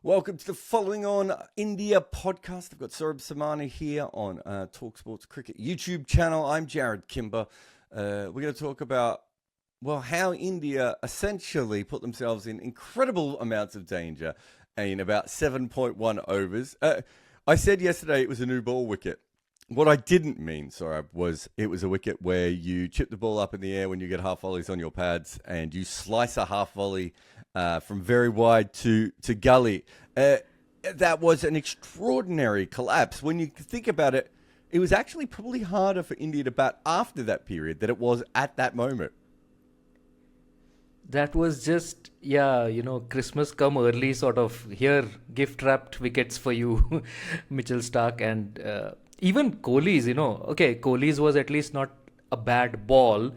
Welcome to the Following On India podcast. I've got Saurabh Somani here on talkSPORT's cricket YouTube channel. I'm Jarrod, Kimber. We're going to talk about, how India essentially put themselves in incredible amounts of danger in about 7.1 overs. I said yesterday it was a new ball wicket. What I didn't mean, Saurabh, was it was a wicket where you chip the ball up in the air when you get half volleys on your pads and you slice a half volley from very wide to gully. That was an extraordinary collapse. When you think about it, it was actually probably harder for India to bat after that period than it was at that moment. That was just, Christmas come early sort of. Here, gift-wrapped wickets for you, Mitchell Starc. And even Kohli's, Kohli's was at least not a bad ball,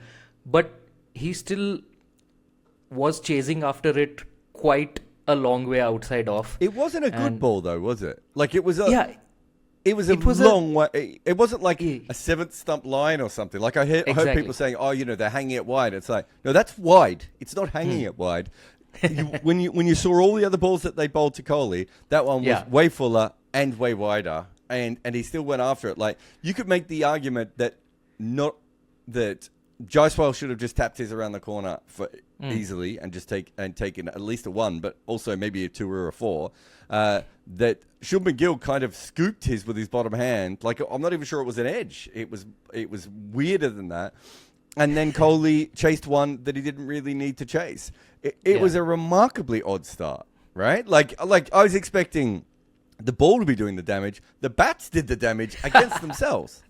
but he still was chasing after it quite a long way outside off. It wasn't a good ball, though, was it? Like, it was a... Yeah. It was a long way. It wasn't like a seventh stump line or something. Like I heard people saying, they're hanging it wide. It's like, no, that's wide. It's not hanging it wide. When you saw all the other balls that they bowled to Kohli, that one was way fuller and way wider, and he still went after it. Like, you could make the argument that Jaiswal should have just tapped his around the corner for easily and just taken at least a one, but also maybe a two or a four. That Shubman Gill kind of scooped his with his bottom hand. Like, I'm not even sure it was an edge. It was weirder than that. And then Kohli chased one that he didn't really need to chase. It was a remarkably odd start, right? Like I was expecting the ball to be doing the damage. The bats did the damage against themselves.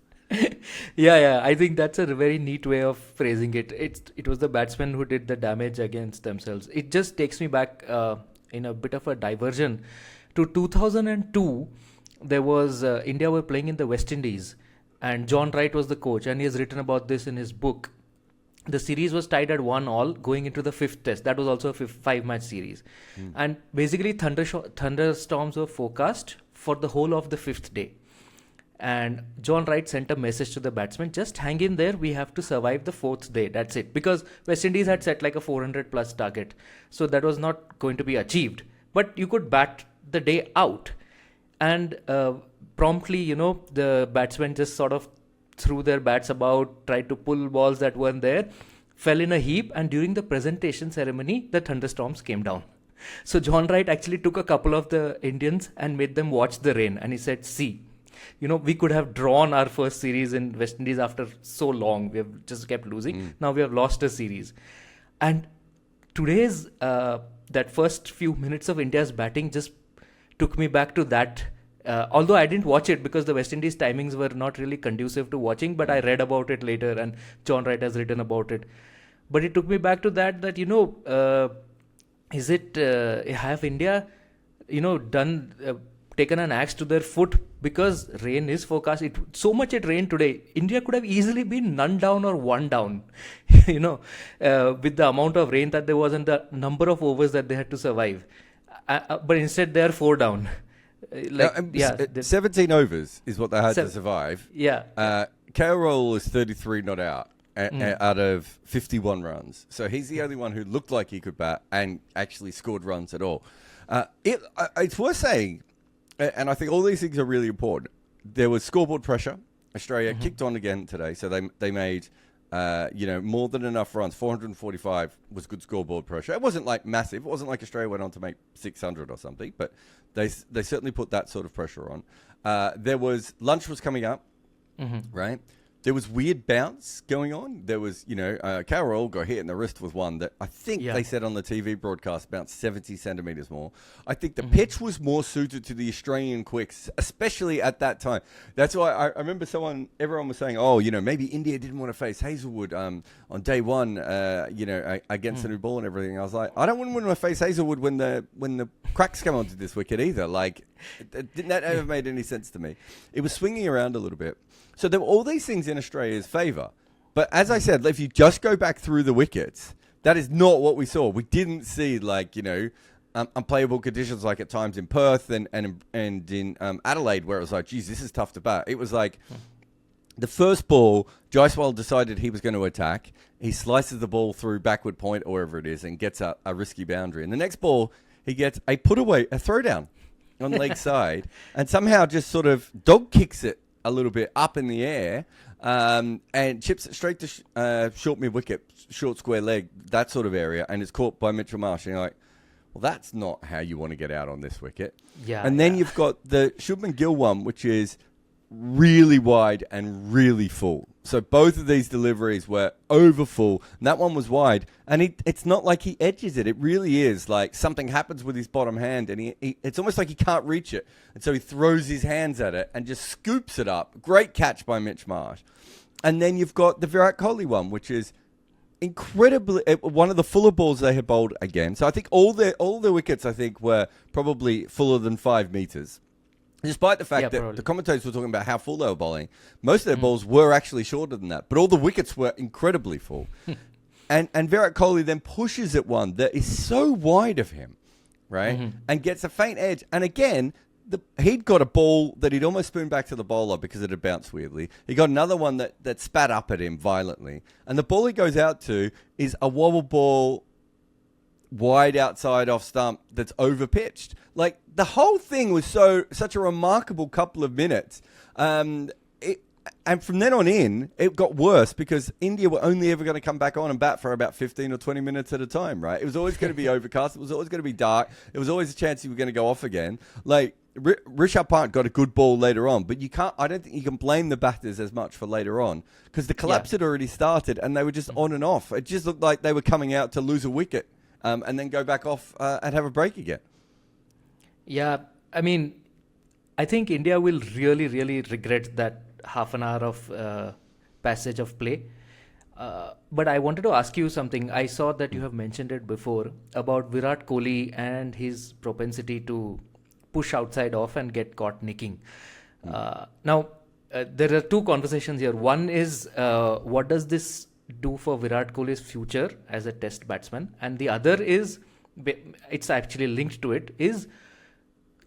Yeah. I think that's a very neat way of phrasing it. It was the batsmen who did the damage against themselves. It just takes me back in a bit of a diversion to 2002. There was India were playing in the West Indies, and John Wright was the coach, and he has written about this in his book. The series was tied at 1-1 going into the fifth test. That was also a 5-match series. And basically thunderstorms were forecast for the whole of the fifth day. And John Wright sent a message to the batsmen, just hang in there, we have to survive the fourth day, that's it. Because West Indies had set like a 400 plus target. So that was not going to be achieved. But you could bat the day out. And promptly, the batsmen just sort of threw their bats about, tried to pull balls that weren't there, fell in a heap, and during the presentation ceremony, the thunderstorms came down. So John Wright actually took a couple of the Indians and made them watch the rain. And he said, see, we could have drawn our first series in West Indies after so long. We have just kept losing. Now we have lost a series. And today's, that first few minutes of India's batting just took me back to that. Although I didn't watch it because the West Indies timings were not really conducive to watching, but I read about it later and John Wright has written about it. But it took me back to that, have India, taken an axe to their foot because rain is forecast. So much it rained today. India could have easily been none down or one down, with the amount of rain that there was and the number of overs that they had to survive. But instead they are 4 down. 17 overs is what they had to survive. Yeah. KL Rahul is 33 not out out of 51 runs. So he's the only one who looked like he could bat and actually scored runs at all. It's worth saying, and I think all these things are really important. There was scoreboard pressure. Australia kicked on again today, so they made more than enough runs. 445 was good scoreboard pressure. It wasn't like massive. It wasn't like Australia went on to make 600 or something, but they certainly put that sort of pressure on. Lunch was coming up, right? There was weird bounce going on. There was, Carroll got hit in the wrist with one that I think they said on the TV broadcast bounced 70 centimetres more. I think the pitch was more suited to the Australian quicks, especially at that time. That's why I remember everyone was saying, maybe India didn't want to face Hazlewood on day one, against the new ball and everything. I was like, I don't want to face Hazlewood when the cracks come onto this wicket either. Like, that never made any sense to me. It was swinging around a little bit. So there were all these things in Australia's favour. But as I said, if you just go back through the wickets, that is not what we saw. We didn't see, unplayable conditions like at times in Perth and in Adelaide, where it was like, geez, this is tough to bat. It was like the first ball, Jaiswal decided he was going to attack. He slices the ball through backward point or wherever it is and gets a risky boundary. And the next ball, he gets a throwdown on leg side, and somehow just sort of dog kicks it a little bit up in the air, and chips it straight to short mid-wicket, short square leg, that sort of area, and it's caught by Mitchell Marsh. And you're like, well, that's not how you want to get out on this wicket. Yeah. And then you've got the Shubman Gill one, which is really wide and really full. So both of these deliveries were over full, and that one was wide. And it's not like he edges it. It really is like something happens with his bottom hand, and it's almost like he can't reach it. And so he throws his hands at it and just scoops it up. Great catch by Mitch Marsh. And then you've got the Virat Kohli one, which is incredibly one of the fuller balls they had bowled again. So I think all the wickets, I think, were probably fuller than 5 meters. Despite the fact that the commentators were talking about how full they were bowling, most of their balls were actually shorter than that. But all the wickets were incredibly full. and Virat Kohli then pushes at one that is so wide of him, right? And gets a faint edge. And again, he'd got a ball that he'd almost spooned back to the bowler because it had bounced weirdly. He got another one that spat up at him violently. And the ball he goes out to is a wobble ball wide outside off stump that's over pitched. Like, the whole thing was such a remarkable couple of minutes. And from then on in, it got worse because India were only ever going to come back on and bat for about 15 or 20 minutes at a time, right? It was always going to be overcast. It was always going to be dark. There was always a chance you were going to go off again. Like, Rishabh Pant got a good ball later on, but I don't think you can blame the batters as much for later on because the collapse had already started and they were just on and off. It just looked like they were coming out to lose a wicket and then go back off and have a break again. Yeah, I mean, I think India will really, really regret that half an hour of passage of play. But I wanted to ask you something. I saw that you have mentioned it before about Virat Kohli and his propensity to push outside off and get caught nicking. Now, there are two conversations here. One is, what does this do for Virat Kohli's future as a test batsman? And the other is, it's actually linked to it, is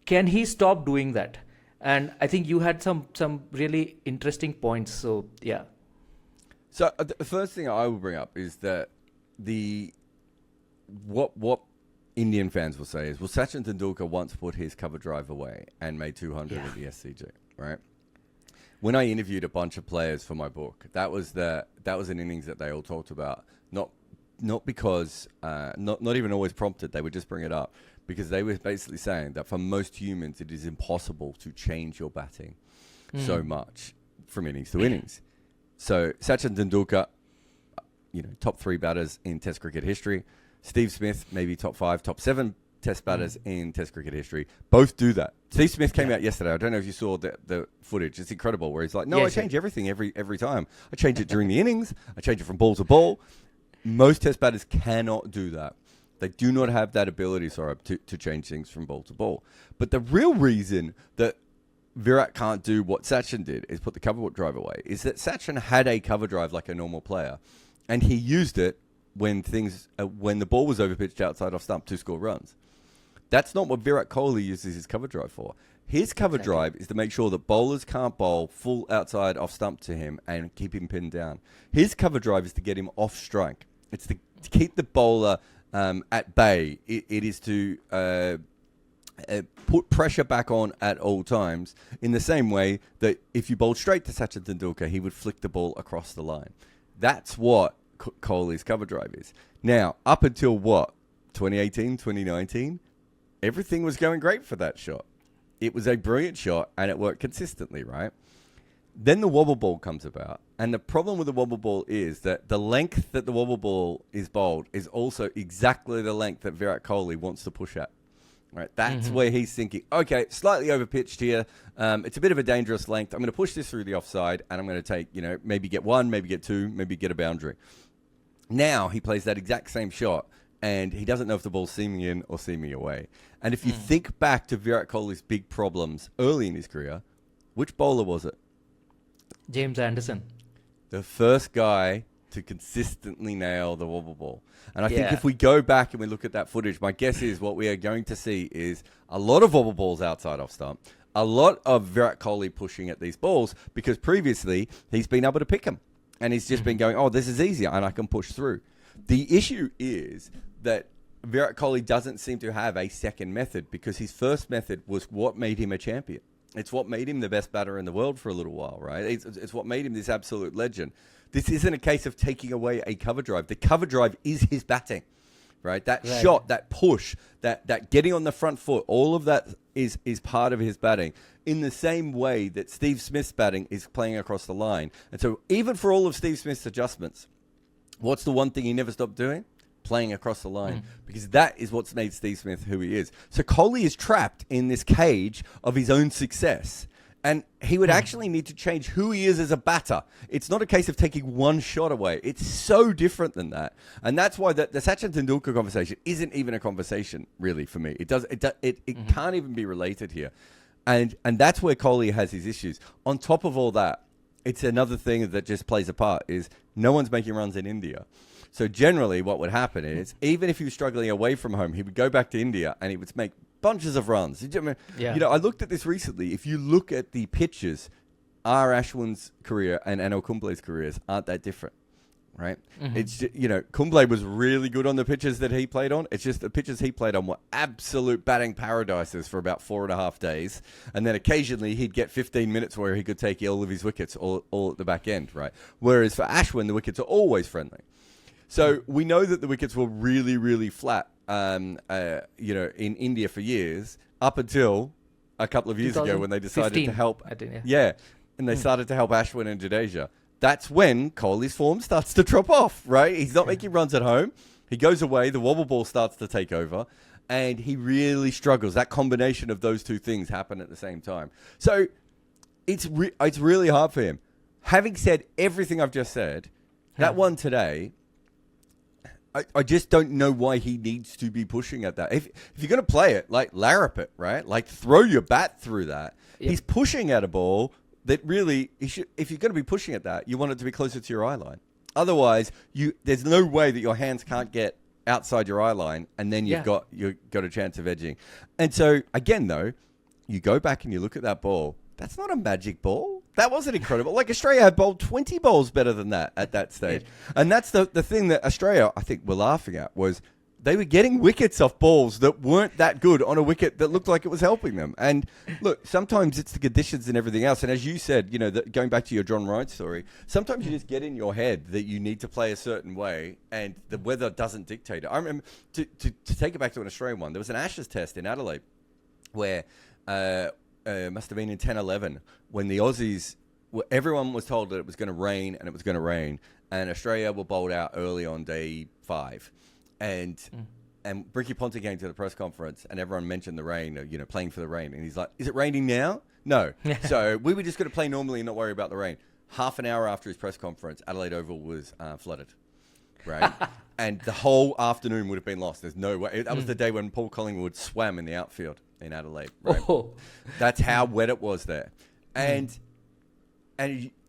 can he stop doing that? And I think you had some really interesting points. So, yeah. So the first thing I will bring up is that what Indian fans will say is, well, Sachin Tendulkar once put his cover drive away and made 200 at the SCG, right? When I interviewed a bunch of players for my book, that was an innings that they all talked about, not because not even always prompted. They would just bring it up because they were basically saying that for most humans it is impossible to change your batting so much from innings to innings. So Sachin Tendulkar, top 3 batters in Test cricket history. Steve Smith, maybe top 5, top 7 Test batters in Test cricket history. Both do that. Steve Smith came out yesterday. I don't know if you saw the footage. It's incredible where he's like, I change everything every time. I change it during the innings. I change it from ball to ball. Most Test batters cannot do that. They do not have that ability, Saurabh, to change things from ball to ball. But the real reason that Virat can't do what Sachin did is put the cover drive away, is that Sachin had a cover drive like a normal player, and he used it when the ball was overpitched outside off stump to score runs. That's not what Virat Kohli uses his cover drive for. His cover drive is to make sure that bowlers can't bowl full outside off stump to him and keep him pinned down. His cover drive is to get him off strike. It's to keep the bowler at bay. It is to put pressure back on at all times, in the same way that if you bowled straight to Sachin Tendulkar, he would flick the ball across the line. That's what Kohli's cover drive is. Now, up until 2018, 2019, everything was going great for that shot. It was a brilliant shot and it worked consistently, right? Then the wobble ball comes about. And the problem with the wobble ball is that the length that the wobble ball is bowled is also exactly the length that Virat Kohli wants to push at. Right, that's where he's thinking, okay, slightly overpitched here. It's a bit of a dangerous length. I'm going to push this through the offside, and I'm going to take, maybe get 1, maybe get 2, maybe get a boundary. Now he plays that exact same shot, and he doesn't know if the ball's seaming in or seaming away. And if you think back to Virat Kohli's big problems early in his career, which bowler was it? James Anderson. The first guy to consistently nail the wobble ball. And I think if we go back and we look at that footage, my guess is what we are going to see is a lot of wobble balls outside off stump, a lot of Virat Kohli pushing at these balls, because previously he's been able to pick them. And he's just been going, this is easier and I can push through. The issue is that Virat Kohli doesn't seem to have a second method, because his first method was what made him a champion. It's what made him the best batter in the world for a little while, right? It's what made him this absolute legend. This isn't a case of taking away a cover drive. The cover drive is his batting, right? That shot, that push, that getting on the front foot, all of that is part of his batting, in the same way that Steve Smith's batting is playing across the line. And so even for all of Steve Smith's adjustments, what's the one thing he never stopped doing? Playing across the line, because that is what's made Steve Smith who he is. So Kohli is trapped in this cage of his own success, and he would actually need to change who he is as a batter. It's not a case of taking one shot away. It's so different than that, and that's why the Sachin Tendulkar conversation isn't even a conversation really for me. It can't even be related here, and that's where Kohli has his issues. On top of all that, it's another thing that just plays a part is no one's making runs in India. So generally what would happen is, even if he was struggling away from home, he would go back to India and he would make bunches of runs. I looked at this recently. If you look at the pitches, R. Ashwin's career and Anil Kumble's careers aren't that different, right? It's just, Kumble was really good on the pitches that he played on. It's just the pitches he played on were absolute batting paradises for about 4.5 days. And then occasionally he'd get 15 minutes where he could take all of his wickets all at the back end, right? Whereas for Ashwin, the wickets are always friendly. So we know that the wickets were really, really flat, in India for years, up until a couple of years ago when they decided to help. And they started to help Ashwin and Jadeja. That's when Kohli's form starts to drop off, right? He's not making runs at home. He goes away. The wobble ball starts to take over, and he really struggles. That combination of those two things happen at the same time. So it's really hard for him. Having said everything I've just said, that one today, I just don't know why he needs to be pushing at that. If you're going to play it, like larrup it, right? Like throw your bat through that. Yep. He's pushing at a ball that really, if you're going to be pushing at that, you want it to be closer to your eye line. Otherwise, there's no way that your hands can't get outside your eye line, and then you've got a chance of edging. And so, again, though, you go back and you look at that ball. That's not a magic ball. That wasn't incredible. Like, Australia had bowled 20 balls better than that at that stage. And that's the thing that Australia, I think, were laughing at, was they were getting wickets off balls that weren't that good on a wicket that looked like it was helping them. And look, sometimes it's the conditions and everything else. And as you said, going back to your John Wright story, sometimes you just get in your head that you need to play a certain way and the weather doesn't dictate it. I remember, to take it back to an Australian one, there was an Ashes test in Adelaide where must have been in 10-11 when the Aussies, everyone was told that it was going to rain and it was going to rain, and Australia were bowled out early on day 5. And Ricky Ponting came to the press conference and everyone mentioned the rain, playing for the rain. And he's like, is it raining now? No. So we were just going to play normally and not worry about the rain. Half an hour after his press conference, Adelaide Oval was flooded, right? And the whole afternoon would have been lost. There's no way. That was the day when Paul Collingwood swam in the outfield in Adelaide, right? That's how wet it was there. And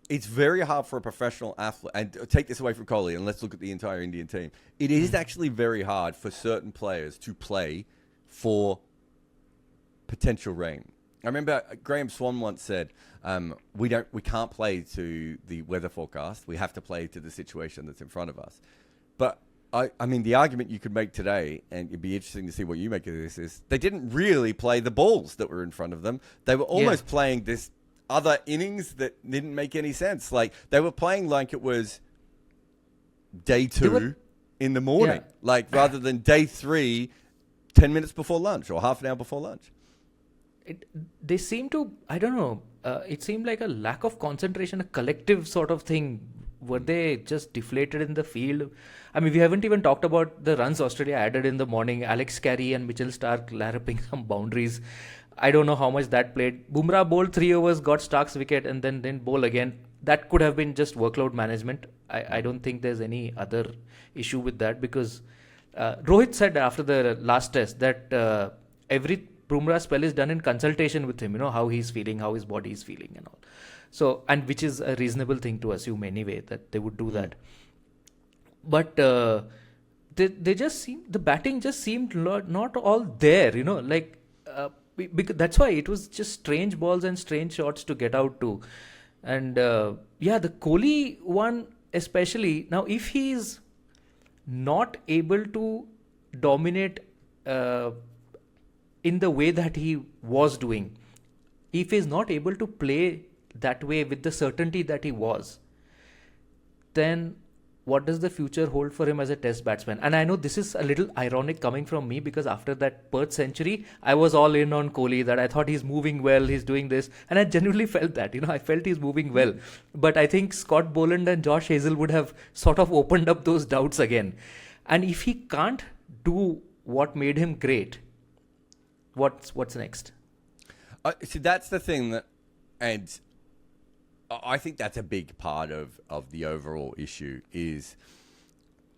it's very hard for a professional athlete, and take this away from Kohli, and let's look at the entire Indian team. It is actually very hard for certain players to play for potential rain. I remember Graham Swan once said, we can't play to the weather forecast. We have to play to the situation that's in front of us. But I mean, the argument you could make today, and it'd be interesting to see what you make of this, is they didn't really play the balls that were in front of them. They were almost playing this other innings that didn't make any sense. Like, they were playing like it was day 2 in the morning, like rather than day 3, 10 minutes before lunch or half an hour before lunch. They seem to, I don't know, it seemed like a lack of concentration, a collective sort of thing. Were they just deflated in the field? I mean, we haven't even talked about the runs Australia added in the morning. Alex Carey and Mitchell Starc larruping some boundaries. I don't know how much that played. Bumrah bowled 3 overs, got Stark's wicket, and then didn't bowl again. That could have been just workload management. I don't think there's any other issue with that, because Rohit said after the last test that every Bumrah spell is done in consultation with him, how he's feeling, how his body is feeling and all. So, and which is a reasonable thing to assume anyway, that they would do that. But they just seem, the batting just seemed not all there, because that's why it was just strange balls and strange shots to get out to. And the Kohli one especially, now if he's not able to dominate in the way that he was doing, if he's not able to play that way with the certainty that he was, then what does the future hold for him as a test batsman? And I know this is a little ironic coming from me, because after that Perth century, I was all in on Kohli, that I thought he's moving well, he's doing this. And I genuinely felt that, I felt he's moving well. But I think Scott Boland and Josh Hazel would have sort of opened up those doubts again. And if he can't do what made him great, what's next? See, that's the thing that, and I think that's a big part of the overall issue is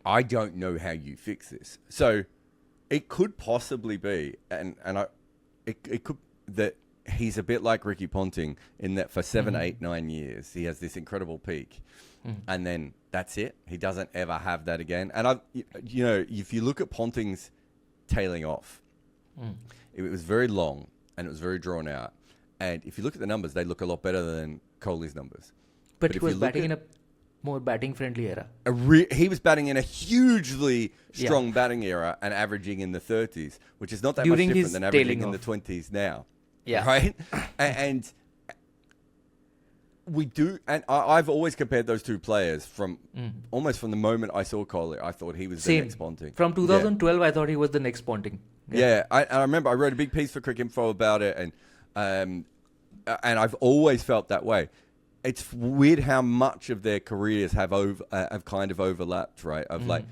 I don't know how you fix this. So it could possibly be, it could that he's a bit like Ricky Ponting in that for 7, 8, 9 years he has this incredible peak, and then that's it. He doesn't ever have that again. And if you look at Ponting's tailing off, it was very long and it was very drawn out. And if you look at the numbers, they look a lot better than Kohli's numbers. But he was batting in a more batting-friendly era. He was batting in a hugely strong batting era and averaging in the 30s, which is not that much different than averaging in the 20s now. Yeah. Right? And we do, and I've always compared those two players from almost from the moment I saw Kohli. I thought he was the next Ponting. From 2012, I thought he was the next Ponting. Yeah, I remember I wrote a big piece for Cricinfo about it, and I've always felt that way. It's weird how much of their careers have kind of overlapped, right? Of like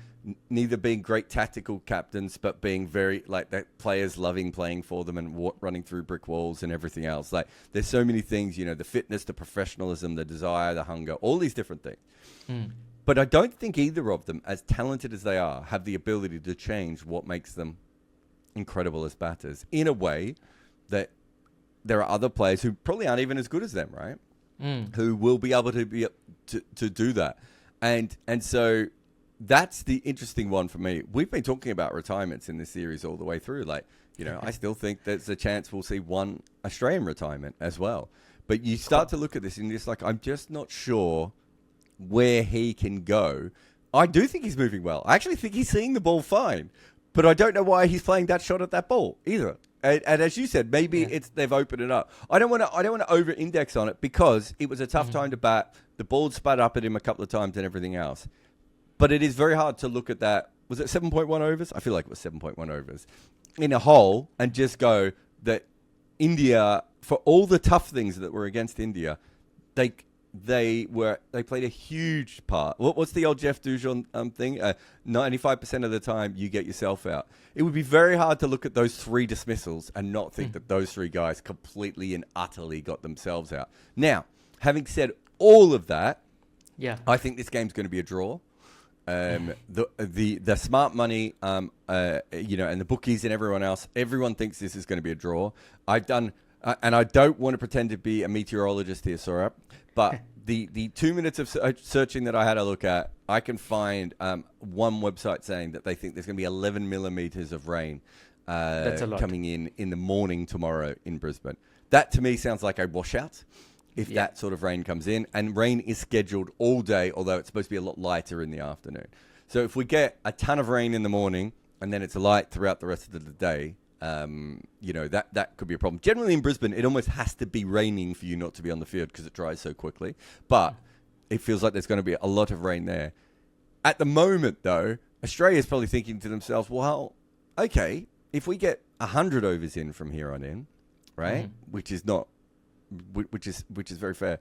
neither being great tactical captains, but being very like that players loving playing for them and running through brick walls and everything else. Like there's so many things, the fitness, the professionalism, the desire, the hunger, all these different things. But I don't think either of them, as talented as they are, have the ability to change what makes them incredible as batters in a way that there are other players who probably aren't even as good as them, right? Who will be able to do that. And so that's the interesting one for me. We've been talking about retirements in this series all the way through. Like, I still think there's a chance we'll see one Australian retirement as well. But you start to look at this and you're just like, I'm just not sure where he can go. I do think he's moving well. I actually think he's seeing the ball fine. But I don't know why he's playing that shot at that ball either. And as you said, maybe they've opened it up. I don't want to over-index on it because it was a tough time to bat. The ball spat up at him a couple of times and everything else. But it is very hard to look at that. Was it 7.1 overs? I feel like it was 7.1 overs in a hole and just go that India, for all the tough things that were against India, they played a huge part. What's the old Jeff Dujon thing? 95% of the time you get yourself out. It would be very hard to look at those 3 dismissals and not think that those 3 guys completely and utterly got themselves out. Now, having said all of that, I think this game's going to be a draw. The smart money, and the bookies and everyone thinks this is going to be a draw. I've done. And I don't want to pretend to be a meteorologist here, Saurabh, but the 2 minutes of searching that I had a look at, I can find one website saying that they think there's going to be 11 millimeters of rain coming in the morning tomorrow in Brisbane. That to me sounds like a washout if that sort of rain comes in. And rain is scheduled all day, although it's supposed to be a lot lighter in the afternoon. So if we get a ton of rain in the morning and then it's light throughout the rest of the day, that could be a problem. Generally in Brisbane, it almost has to be raining for you not to be on the field because it dries so quickly. But it feels like there's going to be a lot of rain there. At the moment, though, Australia's probably thinking to themselves, well, okay, if we get 100 overs in from here on in, right, which is very fair,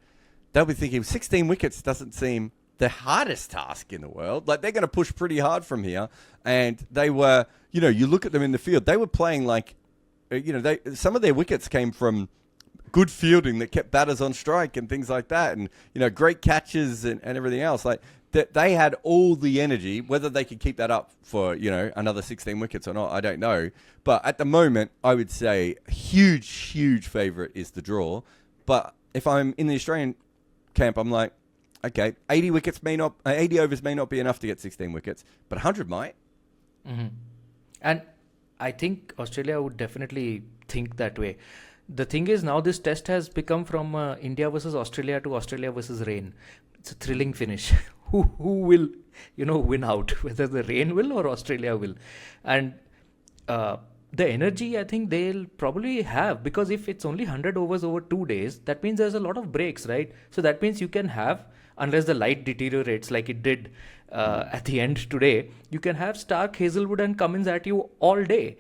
they'll be thinking 16 wickets doesn't seem the hardest task in the world. Like, they're going to push pretty hard from here. And they were, you look at them in the field, they were playing like, some of their wickets came from good fielding that kept batters on strike and things like that. And, great catches and everything else. Like, they had all the energy. Whether they could keep that up for, another 16 wickets or not, I don't know. But at the moment, I would say huge favourite is the draw. But if I'm in the Australian camp, I'm like, okay, 80 overs may not be enough to get 16 wickets, but 100 might. And I think Australia would definitely think that way. the thing is now this test has become from India versus Australia to Australia versus rain. It's a thrilling finish. who will win out? Whether the rain will or Australia will, and the energy I think they'll probably have, because if it's only 100 overs over 2 days, that means there's a lot of breaks, right? So that means you can have, unless the light deteriorates like it did at the end today, you can have Stark, Hazelwood and Cummins at you all day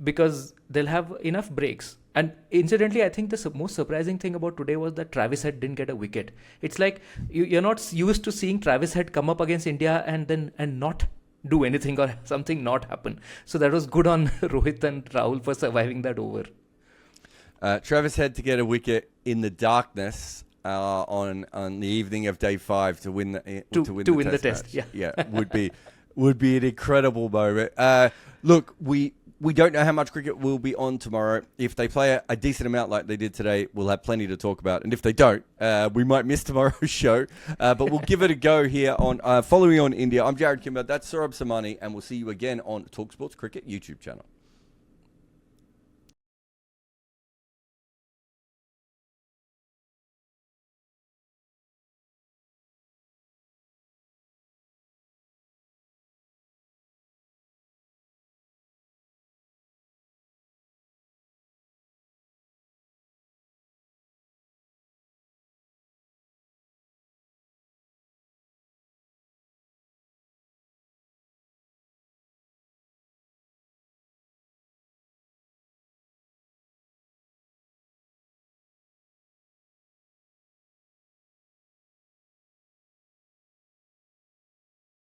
because they'll have enough breaks. And incidentally, I think the most surprising thing about today was that Travis Head didn't get a wicket. It's like you're not used to seeing Travis Head come up against India and not do anything or something not happen. So that was good on Rohit and Rahul for surviving that over. Travis Head to get a wicket in the darkness on the evening of day 5 to win the test. Yeah, would be an incredible moment. Look, we don't know how much cricket will be on tomorrow. If they play a decent amount like they did today, we'll have plenty to talk about. And if they don't, we might miss tomorrow's show. But we'll give it a go here on following on India. I'm Jarrod Kimber. That's Saurabh Somani. And we'll see you again on talkSPORT's Cricket YouTube channel.